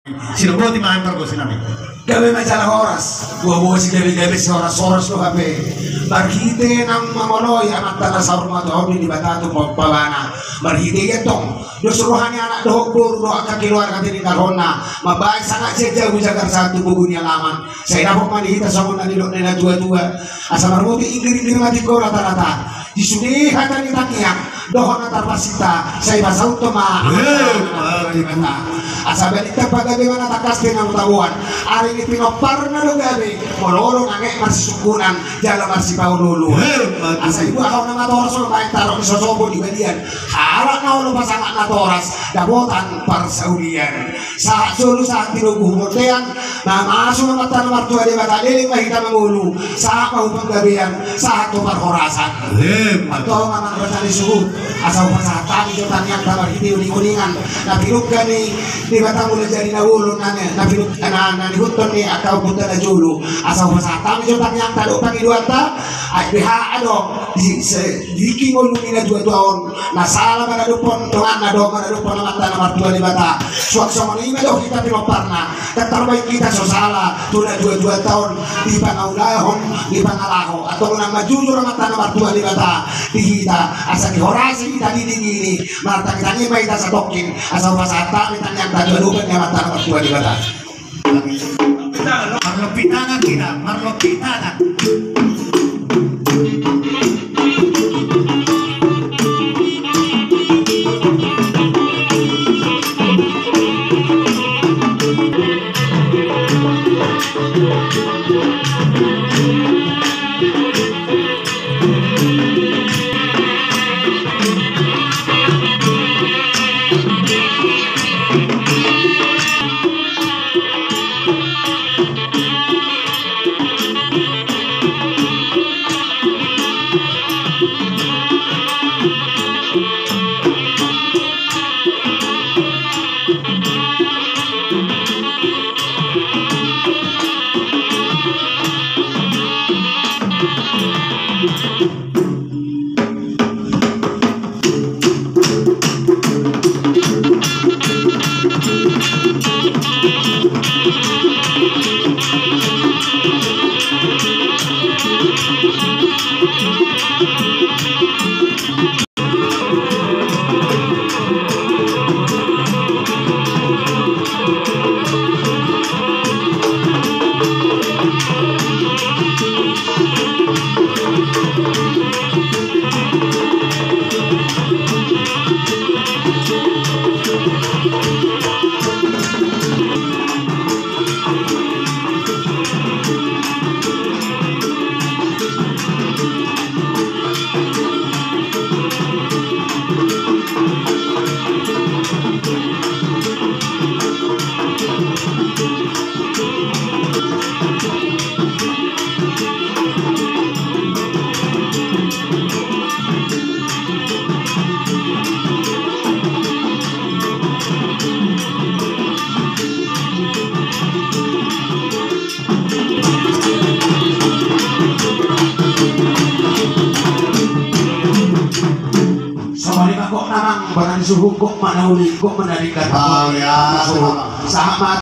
Sinuboti maantar ko sinabi. Gabi masalah oras, buah-buah si gabi-gabi si oras-oras lo gabi. Barhite ng mamoloy, anak tanah sa rumah to, di batato magpabana. Barhite getong, dosuruhan ni anak dohok buru doa kakiluar katini karona. Mabaik sangat saja bujagar satu bugun yang laman. Saya dapat manihita sa muna nilok nila dua-dua. Asa marmuti ingin-ingin mati ko rata-rata. Disudihan ni tangiang, dohon atar pasita, saya basau toma. Asa balita pagabi mana takas pinang tawuan. Ari ini pinopar na lo gabi, moloro nange marsi sukunan, jala marsi paululu. Asa ibu akaw na matoras lo baik taruh di sosobo di badian. Halak na ulo pasangan na toras, dabotan parsaudian. Saat sulu saat tinubuh motean, na maso na mata na martua di bataliling mahita mangulu. Saat mahupang gabian, saat tupar horasan. Atau mamang bertani suhu, asal pasatan jotan yang kamar itu di kuningan. Napiluk gani di batang mulai jadi nawulun nane, napiluk nani huton ni akau putar na julu. Asal pasatan jotan yang talo pagi dua ta, biha ado di mulu ina dua tahun. Nasala mana dupon tongan nado mana dupon mata nomor dua di bata. Suat sama ni medo kita piloparna, terbaik kita sosala tuna dua tahun di pangaulahon di pangalaho atau nama jujur mata nomor dua di bata. Dihita asa dihorasi kita dini marta kita ni mai sa tokin asa pasata kita yang tadi lupa ni mata nomor dua di bata. Marlopitana kita, marlopitana. Kok namang barang suhu kok mana uli kok menarikan. Oh ya, sama